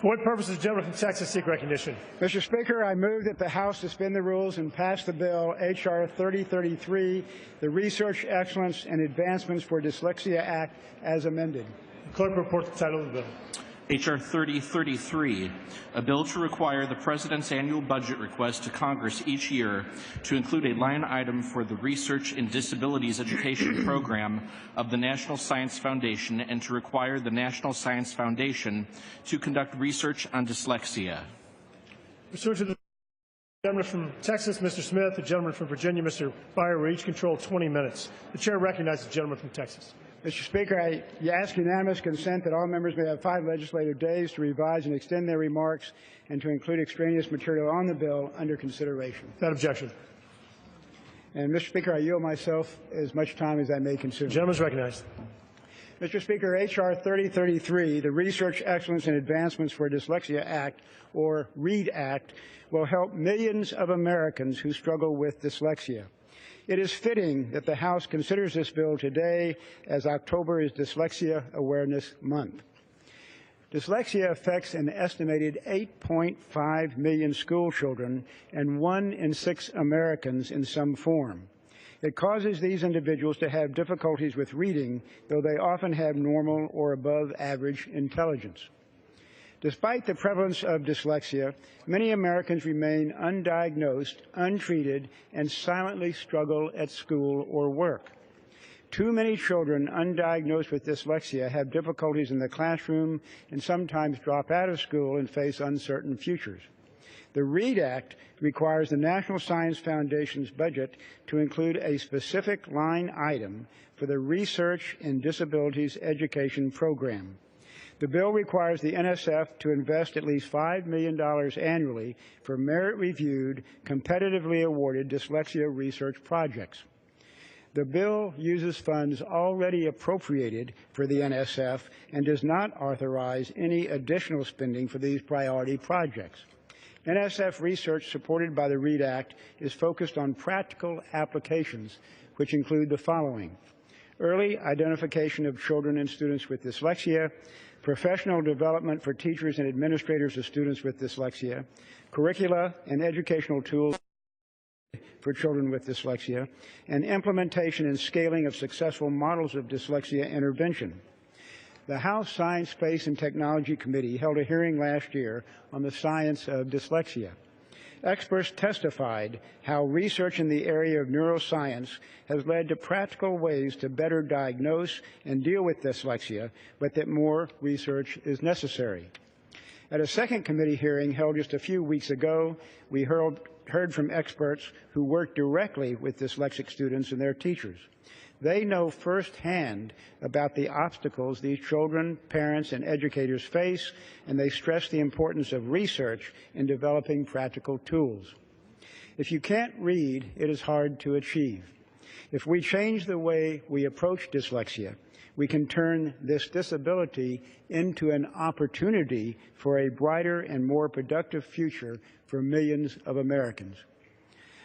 For what purpose does the gentleman from Texas seek recognition? Mr. Speaker, I move that the House suspend the rules and pass the bill H.R. 3033, the Research Excellence and Advancements for Dyslexia Act, as amended. The clerk will report the title of the bill. H.R. 3033, a bill to require the President's annual budget request to Congress each year to include a line item for the Research in Disabilities Education Program of the National Science Foundation and to require the National Science Foundation to conduct research on dyslexia. Pursuant to the gentleman from Texas, Mr. Smith, the gentleman from Virginia, Mr. Byer, will each control 20 minutes. The chair recognizes the gentleman from Texas. Mr. Speaker, I ask unanimous consent that all members may have 5 legislative days to revise and extend their remarks and to include extraneous material on the bill under consideration. Without objection. And, Mr. Speaker, I yield myself as much time as I may consume. The gentleman is recognized. Mr. Speaker, H.R. 3033, the Research Excellence and Advancements for Dyslexia Act, or READ Act, will help millions of Americans who struggle with dyslexia. It is fitting that the House considers this bill today, as October is Dyslexia Awareness Month. Dyslexia affects an estimated 8.5 million school children and 1 in 6 Americans in some form. It causes these individuals to have difficulties with reading, though they often have normal or above average intelligence. Despite the prevalence of dyslexia, many Americans remain undiagnosed, untreated, and silently struggle at school or work. Too many children undiagnosed with dyslexia have difficulties in the classroom and sometimes drop out of school and face uncertain futures. The READ Act requires the National Science Foundation's budget to include a specific line item for the Research in Disabilities Education Program. The bill requires the NSF to invest at least $5 million annually for merit-reviewed, competitively awarded dyslexia research projects. The bill uses funds already appropriated for the NSF and does not authorize any additional spending for these priority projects. NSF research supported by the READ Act is focused on practical applications, which include the following: early identification of children and students with dyslexia, professional development for teachers and administrators of students with dyslexia, curricula and educational tools for children with dyslexia, and implementation and scaling of successful models of dyslexia intervention. The House Science, Space, and Technology Committee held a hearing last year on the science of dyslexia. Experts testified how research in the area of neuroscience has led to practical ways to better diagnose and deal with dyslexia, but that more research is necessary. At a second committee hearing held just a few weeks ago, we heard from experts who work directly with dyslexic students and their teachers. They know firsthand about the obstacles these children, parents, and educators face, and they stress the importance of research in developing practical tools. If you can't read, it is hard to achieve. If we change the way we approach dyslexia, we can turn this disability into an opportunity for a brighter and more productive future for millions of Americans.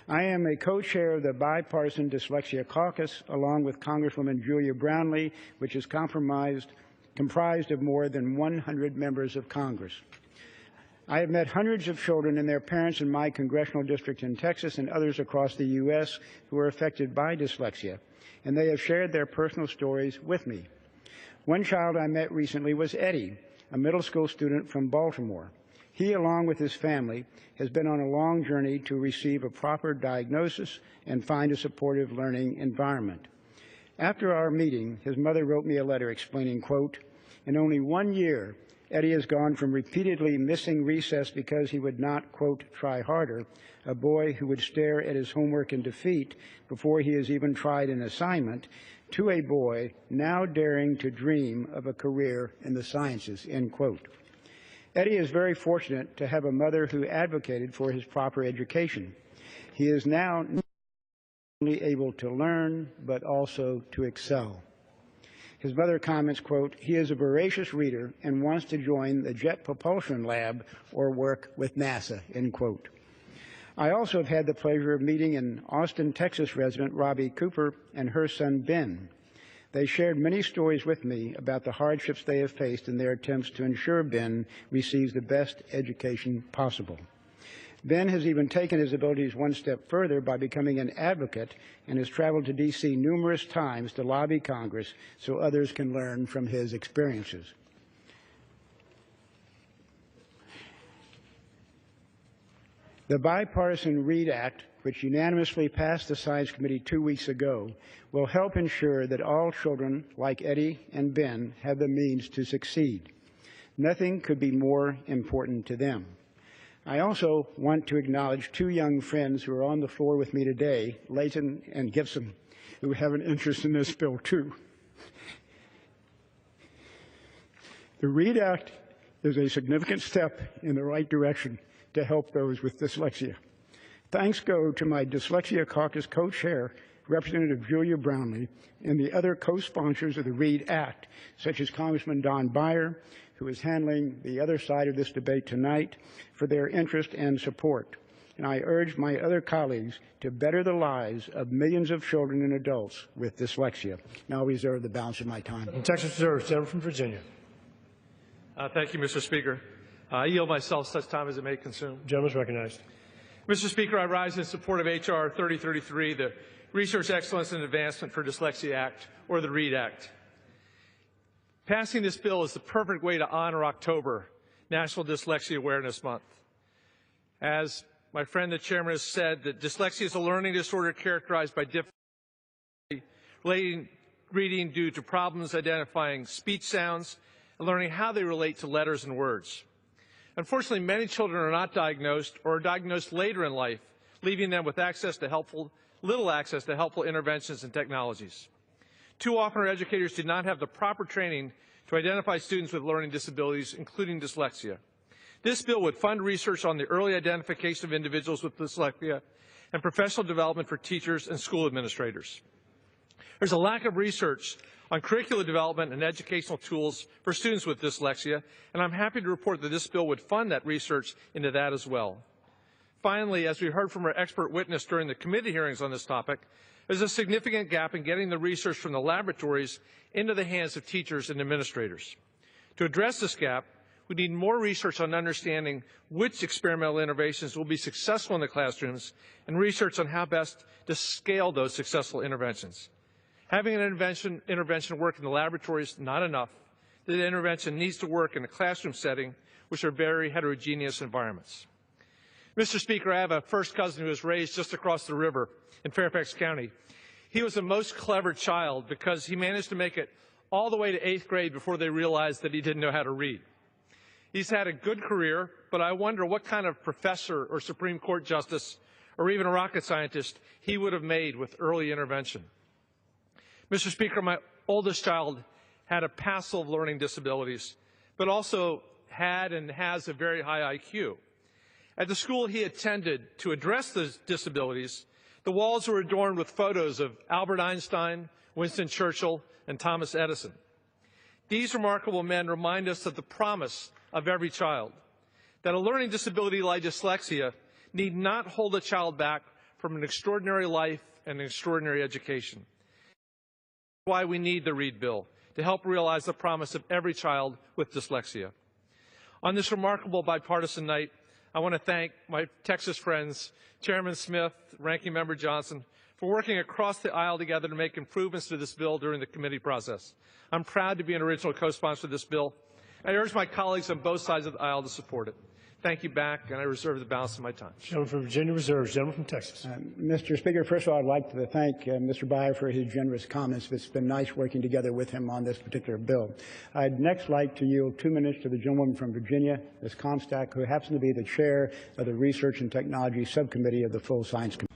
I am a co-chair of the Bipartisan Dyslexia Caucus, along with Congresswoman Julia Brownley, which is comprised of more than 100 members of Congress. I have met hundreds of children and their parents in my congressional district in Texas and others across the U.S. who are affected by dyslexia, and they have shared their personal stories with me. One child I met recently was Eddie, a middle school student from Baltimore. He, along with his family, has been on a long journey to receive a proper diagnosis and find a supportive learning environment. After our meeting, his mother wrote me a letter explaining, quote, "In only 1 year, Eddie has gone from repeatedly missing recess because he would not, quote, try harder, a boy who would stare at his homework in defeat before he has even tried an assignment, to a boy now daring to dream of a career in the sciences," end quote. Eddie is very fortunate to have a mother who advocated for his proper education. He is now not only able to learn, but also to excel. His mother comments, quote, "He is a voracious reader and wants to join the Jet Propulsion Lab or work with NASA," end quote. I also have had the pleasure of meeting an Austin, Texas resident, Robbie Cooper, and her son, Ben. They shared many stories with me about the hardships they have faced in their attempts to ensure Ben receives the best education possible. Ben has even taken his abilities one step further by becoming an advocate and has traveled to D.C. numerous times to lobby Congress so others can learn from his experiences. The bipartisan READ Act, which unanimously passed the Science Committee 2 weeks ago, will help ensure that all children like Eddie and Ben have the means to succeed. Nothing could be more important to them. I also want to acknowledge two young friends who are on the floor with me today, Leighton and Gibson, who have an interest in this bill too. The READ Act is a significant step in the right direction to help those with dyslexia. Thanks go to my Dyslexia Caucus co-chair, Representative Julia Brownlee, and the other co-sponsors of the READ Act, such as Congressman Don Beyer, who is handling the other side of this debate tonight, for their interest and support. And I urge my other colleagues to better the lives of millions of children and adults with dyslexia. Now I'll reserve the balance of my time. Texas reserves, gentleman from Virginia. Thank you, Mr. Speaker. I yield myself such time as it may consume. Gentleman is recognized. Mr. Speaker, I rise in support of H.R. 3033, the Research Excellence and Advancement for Dyslexia Act, or the READ Act. Passing this bill is the perfect way to honor October, National Dyslexia Awareness Month. As my friend the chairman has said, that dyslexia is a learning disorder characterized by difficulty reading due to problems identifying speech sounds and learning how they relate to letters and words. Unfortunately, many children are not diagnosed or are diagnosed later in life, leaving them with little access to helpful interventions and technologies. Too often, our educators do not have the proper training to identify students with learning disabilities, including dyslexia. This bill would fund research on the early identification of individuals with dyslexia and professional development for teachers and school administrators. There's a lack of research on curricular development and educational tools for students with dyslexia, and I'm happy to report that this bill would fund that research into that as well. Finally, as we heard from our expert witness during the committee hearings on this topic, there's a significant gap in getting the research from the laboratories into the hands of teachers and administrators. To address this gap, we need more research on understanding which experimental innovations will be successful in the classrooms and research on how best to scale those successful interventions. Having an intervention work in the laboratory is not enough. The intervention needs to work in a classroom setting, which are very heterogeneous environments. Mr. Speaker, I have a first cousin who was raised just across the river in Fairfax County. He was the most clever child because he managed to make it all the way to 8th grade before they realized that he didn't know how to read. He's had a good career, but I wonder what kind of professor or Supreme Court justice or even a rocket scientist he would have made with early intervention. Mr. Speaker, my oldest child had a passel of learning disabilities, but also had and has a very high IQ. At the school he attended to address those disabilities, the walls were adorned with photos of Albert Einstein, Winston Churchill, and Thomas Edison. These remarkable men remind us of the promise of every child, that a learning disability like dyslexia need not hold a child back from an extraordinary life and an extraordinary education. That's why we need the READ bill, to help realize the promise of every child with dyslexia. On this remarkable bipartisan night, I want to thank my Texas friends, Chairman Smith, Ranking Member Johnson, for working across the aisle together to make improvements to this bill during the committee process. I'm proud to be an original co-sponsor of this bill. I urge my colleagues on both sides of the aisle to support it. Thank you back, and I reserve the balance of my time. Gentleman from Virginia reserves. Gentleman from Texas. Mr. Speaker, first of all, I'd like to thank Mr. Beyer for his generous comments. It's been nice working together with him on this particular bill. I'd next like to yield 2 minutes to the gentlewoman from Virginia, Ms. Comstock, who happens to be the chair of the Research and Technology Subcommittee of the Full Science Committee.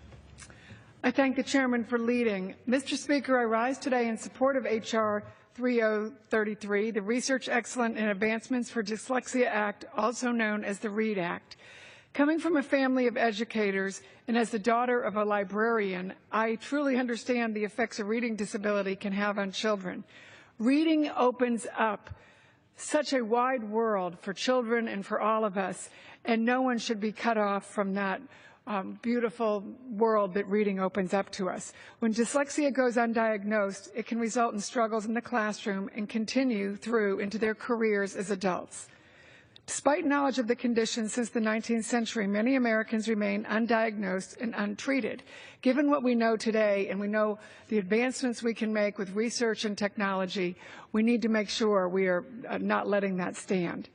I thank the chairman for leading. Mr. Speaker, I rise today in support of H.R. 3033, the Research Excellence and Advancements for Dyslexia Act, also known as the READ Act. Coming from a family of educators and as the daughter of a librarian, I truly understand the effects a reading disability can have on children. Reading opens up such a wide world for children and for all of us, and no one should be cut off from that beautiful world that reading opens up to us. When dyslexia goes undiagnosed, it can result in struggles in the classroom and continue through into their careers as adults. Despite knowledge of the condition since the 19th century, many Americans remain undiagnosed and untreated. Given what we know today, and we know the advancements we can make with research and technology, we need to make sure we are not letting that stand.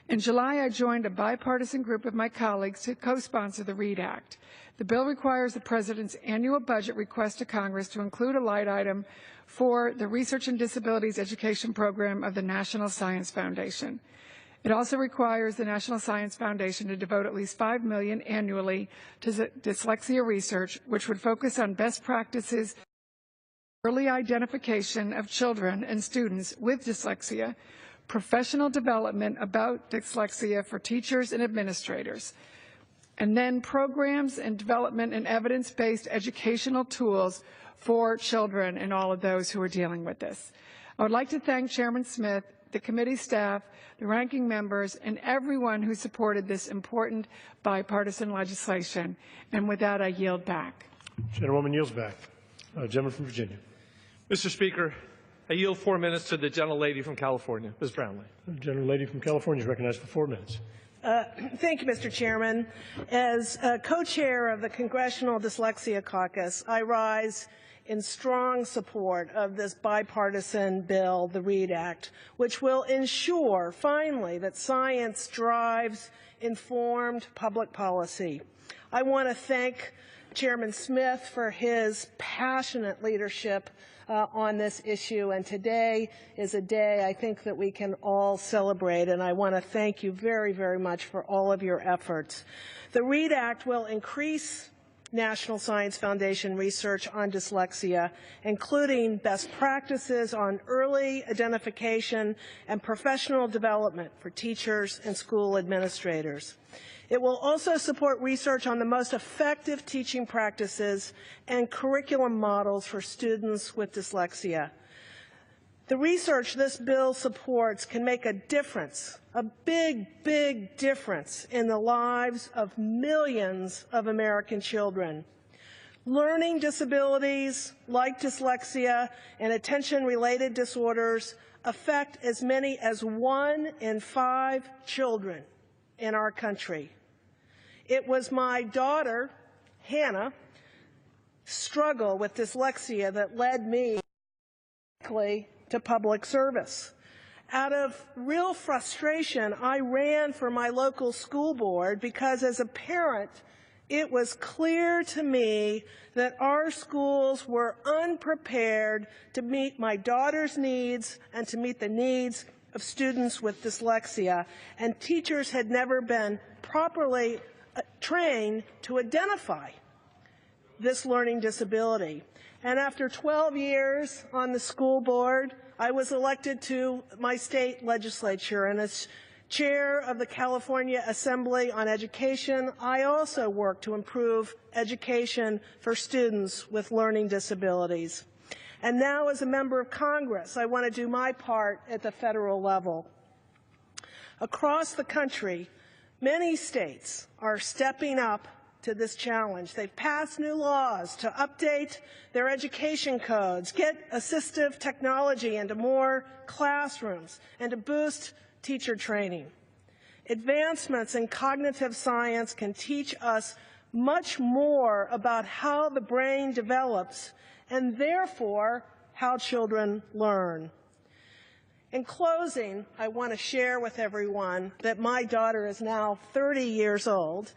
In July, I joined a bipartisan group of my colleagues to co-sponsor the READ Act. The bill requires the President's annual budget request to Congress to include a line item for the Research and Disabilities Education Program of the National Science Foundation. It also requires the National Science Foundation to devote at least $5 million annually to dyslexia research, which would focus on best practices, early identification of children and students with dyslexia, professional development about dyslexia for teachers and administrators, and then programs and development and evidence-based educational tools for children and all of those who are dealing with this. I would like to thank Chairman Smith, the committee staff, the ranking members, and everyone who supported this important bipartisan legislation. And with that, I yield back. Gentlewoman yields back. Gentleman from Virginia. Mr. Speaker, I yield 4 minutes to the gentlelady from California, Ms. Brownlee. The gentlelady from California is recognized for 4 minutes. Thank you, Mr. Chairman. As co-chair of the Congressional Dyslexia Caucus, I rise in strong support of this bipartisan bill, the READ Act, which will ensure, finally, that science drives informed public policy. I want to thank Chairman Smith for his passionate leadership on this issue, and today is a day I think that we can all celebrate, and I want to thank you very, very much for all of your efforts. The READ Act will increase National Science Foundation research on dyslexia, including best practices on early identification and professional development for teachers and school administrators. It will also support research on the most effective teaching practices and curriculum models for students with dyslexia. The research this bill supports can make a difference, a big, big difference in the lives of millions of American children. Learning disabilities like dyslexia and attention-related disorders affect as many as 1 in 5 children in our country. It was my daughter, Hannah, struggle with dyslexia that led me to public service. Out of real frustration, I ran for my local school board because as a parent, it was clear to me that our schools were unprepared to meet my daughter's needs and to meet the needs of students with dyslexia, and teachers had never been properly trained to identify this learning disability. And after 12 years on the school board, I was elected to my state legislature, and as chair of the California Assembly on Education, I also work to improve education for students with learning disabilities. And now as a member of Congress, I want to do my part at the federal level. Across the country, many states are stepping up to this challenge. They've passed new laws to update their education codes, get assistive technology into more classrooms, and to boost teacher training. Advancements in cognitive science can teach us much more about how the brain develops and therefore how children learn. In closing, I want to share with everyone that my daughter is now 30 years old.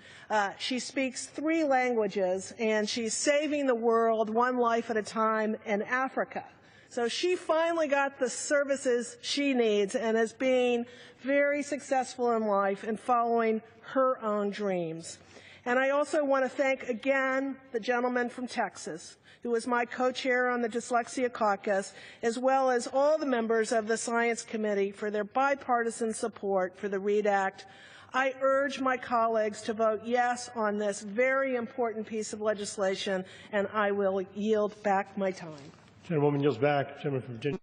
She speaks 3 languages, and she's saving the world one life at a time in Africa. So she finally got the services she needs and is being very successful in life and following her own dreams. And I also want to thank again the gentleman from Texas, who is my co-chair on the Dyslexia Caucus, as well as all the members of the Science Committee for their bipartisan support for the READ Act. I urge my colleagues to vote yes on this very important piece of legislation, and I will yield back my time. Gentlewoman yields back. Gentleman from Virginia.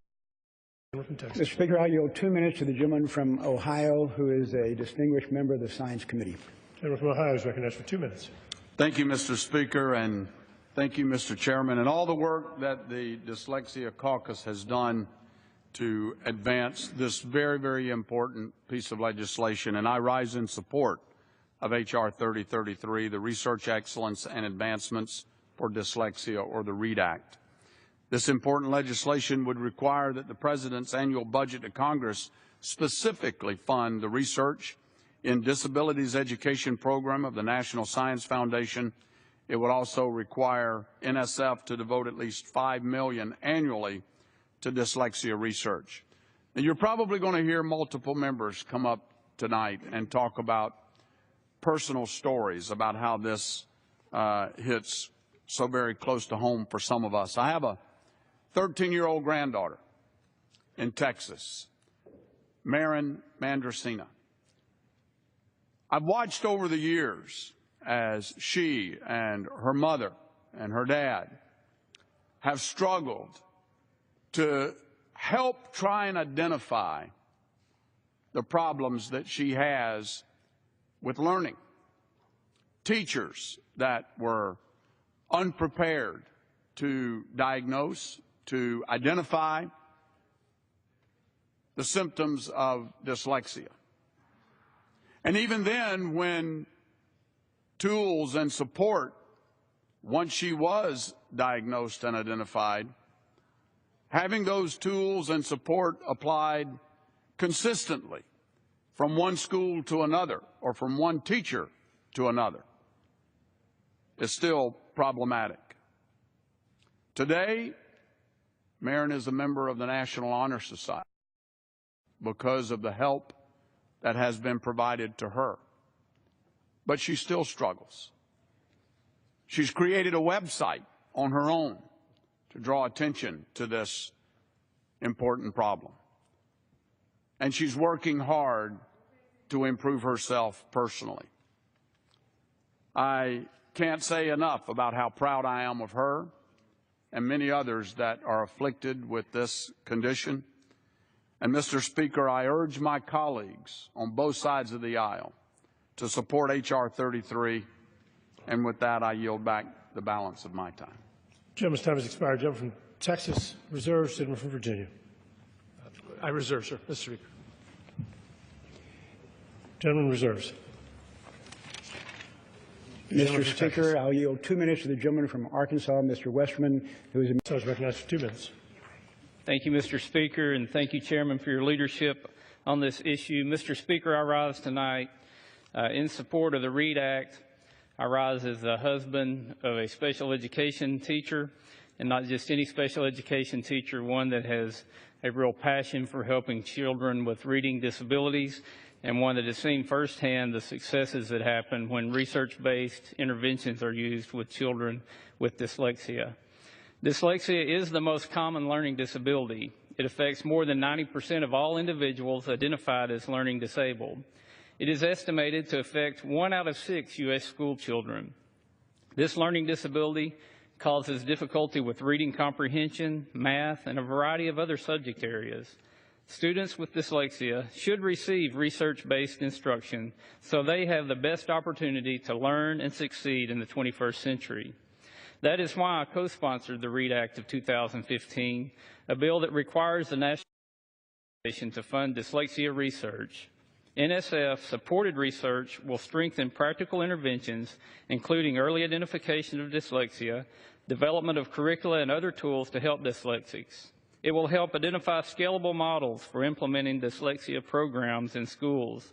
Gentleman from Texas. Mr. Speaker, I yield 2 minutes to the gentleman from Ohio, who is a distinguished member of the Science Committee. Gentleman from Ohio is recognized for 2 minutes. Thank you, Mr. Speaker, and thank you, Mr. Chairman, and all the work that the Dyslexia Caucus has done to advance this very, very important piece of legislation. And I rise in support of H.R. 3033, the Research Excellence and Advancements for Dyslexia, or the READ Act. This important legislation would require that the President's annual budget to Congress specifically fund the research in disabilities education program of the National Science Foundation. It would also require NSF to devote at least $5 million annually to dyslexia research. And you're probably going to hear multiple members come up tonight and talk about personal stories about how this hits so very close to home for some of us. I have a 13-year-old granddaughter in Texas, Marin Mandrasina. I've watched over the years as she and her mother and her dad have struggled to help try and identify the problems that she has with learning. Teachers that were unprepared to diagnose, to identify the symptoms of dyslexia. And even then, when tools and support, once she was diagnosed and identified, having those tools and support applied consistently from one school to another or from one teacher to another is still problematic. Today, Marin is a member of the National Honor Society because of the help that has been provided to her. But she still struggles. She's created a website on her own to draw attention to this important problem. And she's working hard to improve herself personally. I can't say enough about how proud I am of her and many others that are afflicted with this condition. And, Mr. Speaker, I urge my colleagues on both sides of the aisle to support H.R. 33, and with that, I yield back the balance of my time. Gentleman's time has expired. Gentleman from Texas reserves. Gentleman from Virginia. I reserve, sir. Mr. Speaker. Gentleman reserves. Mr. Speaker, I'll yield 2 minutes to the gentleman from Arkansas, Mr. Westerman, who is recognized for 2 minutes. Thank you, Mr. Speaker, and thank you, Chairman, for your leadership on this issue. Mr. Speaker, I rise tonight in support of the READ Act. I rise as the husband of a special education teacher, and not just any special education teacher, one that has a real passion for helping children with reading disabilities, and one that has seen firsthand the successes that happen when research-based interventions are used with children with dyslexia. Dyslexia is the most common learning disability. It affects more than 90% of all individuals identified as learning disabled. It is estimated to affect 1 out of 6 U.S. school children. This learning disability causes difficulty with reading comprehension, math, and a variety of other subject areas. Students with dyslexia should receive research-based instruction so they have the best opportunity to learn and succeed in the 21st century. That is why I co-sponsored the READ Act of 2015, a bill that requires the National Foundation to fund dyslexia research. NSF-supported research will strengthen practical interventions, including early identification of dyslexia, development of curricula and other tools to help dyslexics. It will help identify scalable models for implementing dyslexia programs in schools.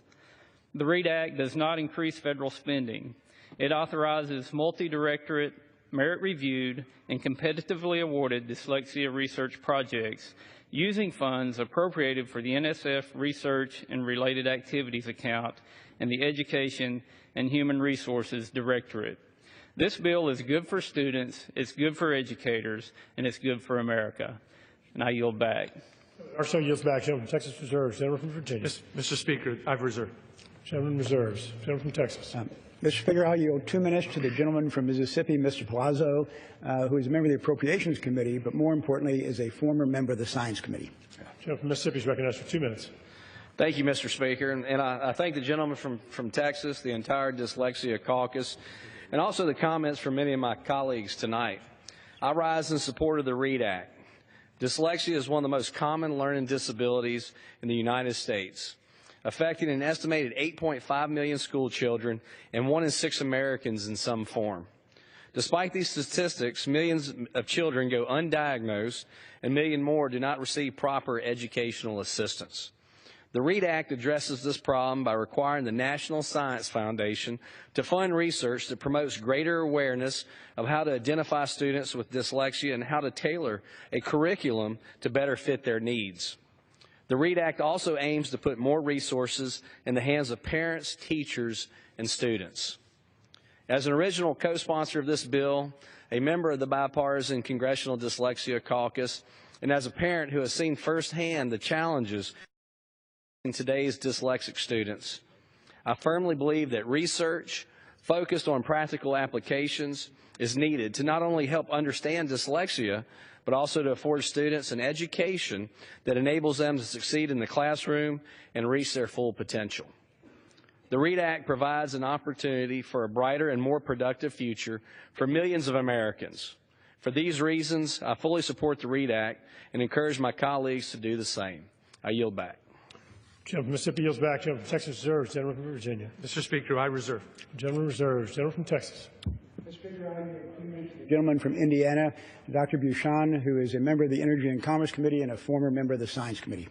The READ Act does not increase federal spending. It authorizes multi-directorate, merit-reviewed, and competitively awarded dyslexia research projects using funds appropriated for the NSF Research and Related Activities account and the Education and Human Resources Directorate. This bill is good for students, it's good for educators, and it's good for America. And I yield back. Also yields back. Gentleman from Texas reserves. Gentleman from Virginia. Mr. Speaker, I've reserved. Gentleman reserves. Gentleman from Texas. Mr. Speaker, I'll yield 2 minutes to the gentleman from Mississippi, Mr. Palazzo, who is a member of the Appropriations Committee, but more importantly is a former member of the Science Committee. Gentleman from Mississippi is recognized for 2 minutes. Thank you, Mr. Speaker, and I thank the gentleman from Texas, the entire Dyslexia Caucus. and also the comments from many of my colleagues tonight. I rise in support of the READ Act. Dyslexia is one of the most common learning disabilities in the United States, affecting an estimated 8.5 million school children and 1 in 6 Americans in some form. Despite these statistics, millions of children go undiagnosed and a million more do not receive proper educational assistance. The READ Act addresses this problem by requiring the National Science Foundation to fund research that promotes greater awareness of how to identify students with dyslexia and how to tailor a curriculum to better fit their needs. The READ Act also aims to put more resources in the hands of parents, teachers, and students. As an original co-sponsor of this bill, a member of the Bipartisan Congressional Dyslexia Caucus, and as a parent who has seen firsthand the challenges in today's dyslexic students, I firmly believe that research focused on practical applications is needed to not only help understand dyslexia, but also to afford students an education that enables them to succeed in the classroom and reach their full potential. The READ Act provides an opportunity for a brighter and more productive future for millions of Americans. For these reasons, I fully support the READ Act and encourage my colleagues to do the same. I yield back. Gentleman from Mississippi yields back. Gentleman from Texas reserves. Gentleman from Virginia. Mr. Speaker, I reserve. Gentleman reserves. Gentleman from Texas. Mr. Speaker, I give 2 minutes to the gentleman from Indiana, Dr. Buchan, who is a member of the Energy and Commerce Committee and a former member of the Science Committee.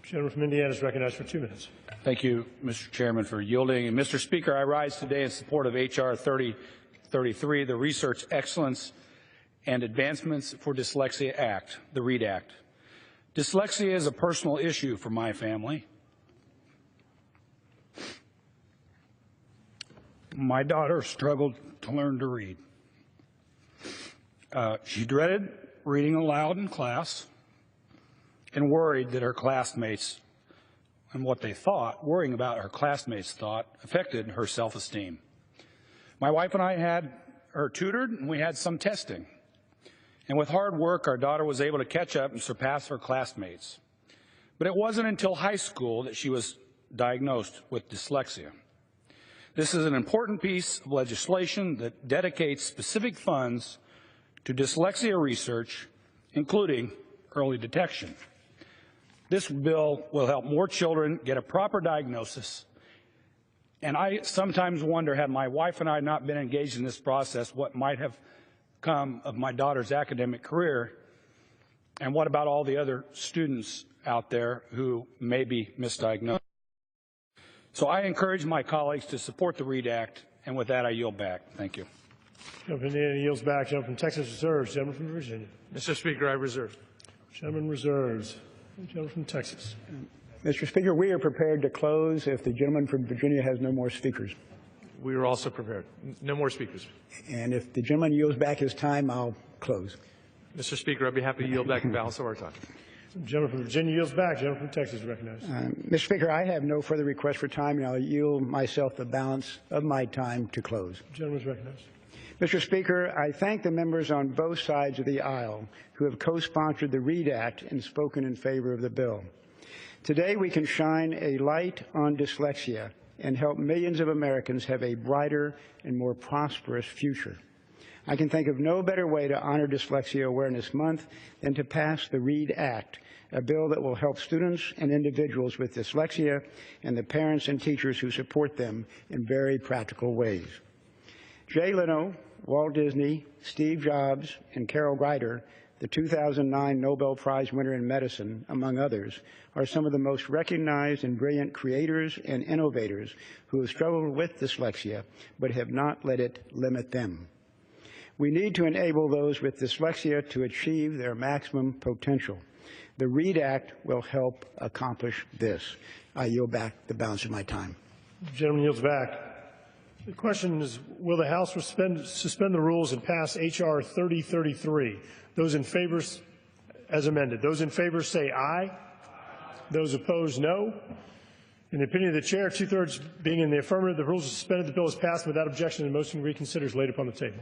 Gentleman from Indiana is recognized for 2 minutes. Thank you, Mr. Chairman, for yielding. And Mr. Speaker, I rise today in support of H.R. 3033, the Research Excellence and Advancements for Dyslexia Act, the READ Act. Dyslexia is a personal issue for my family. My daughter struggled to learn to read. She dreaded reading aloud in class and worried that her classmates and what they thought, worrying about her classmates' thought, affected her self-esteem. My wife and I had her tutored, and we had some testing. And with hard work, our daughter was able to catch up and surpass her classmates. But it wasn't until high school that she was diagnosed with dyslexia. This is an important piece of legislation that dedicates specific funds to dyslexia research, including early detection. This bill will help more children get a proper diagnosis, and I sometimes wonder, had my wife and I not been engaged in this process, what might have come of my daughter's academic career, and what about all the other students out there who may be misdiagnosed. So I encourage my colleagues to support the READ Act, and with that I yield back. Thank you. Gentleman from Indiana yields back. Gentleman from Texas reserves. Gentleman from Virginia. Mr. Speaker, I reserve. Gentleman reserves. Gentleman from Texas. Mr. Speaker, we are prepared to close if the gentleman from Virginia has no more speakers. We are also prepared. No more speakers. And if the gentleman yields back his time, I'll close. Mr. Speaker, I'd be happy to yield back the balance of our time. Gentleman from Virginia yields back. Gentleman from Texas recognized. Mr. Speaker, I have no further requests for time, and I'll yield myself the balance of my time to close. Gentleman is recognized. Mr. Speaker, I thank the members on both sides of the aisle who have co-sponsored the READ Act and spoken in favor of the bill. Today, we can shine a light on dyslexia and help millions of Americans have a brighter and more prosperous future. I can think of no better way to honor Dyslexia Awareness Month than to pass the READ Act, a bill that will help students and individuals with dyslexia and the parents and teachers who support them in very practical ways. Jay Leno, Walt Disney, Steve Jobs, and Carol Greider, the 2009 Nobel Prize winner in medicine, among others, are some of the most recognized and brilliant creators and innovators who have struggled with dyslexia but have not let it limit them. We need to enable those with dyslexia to achieve their maximum potential. The READ Act will help accomplish this. I yield back the balance of my time. The gentleman yields back. The question is, will the House suspend the rules and pass H.R. 3033? Those in favor, as amended. Those in favor say aye. Those opposed, no. In the opinion of the chair, 2/3 being in the affirmative, the rules are suspended. The bill is passed without objection, and the motion to reconsider is laid upon the table.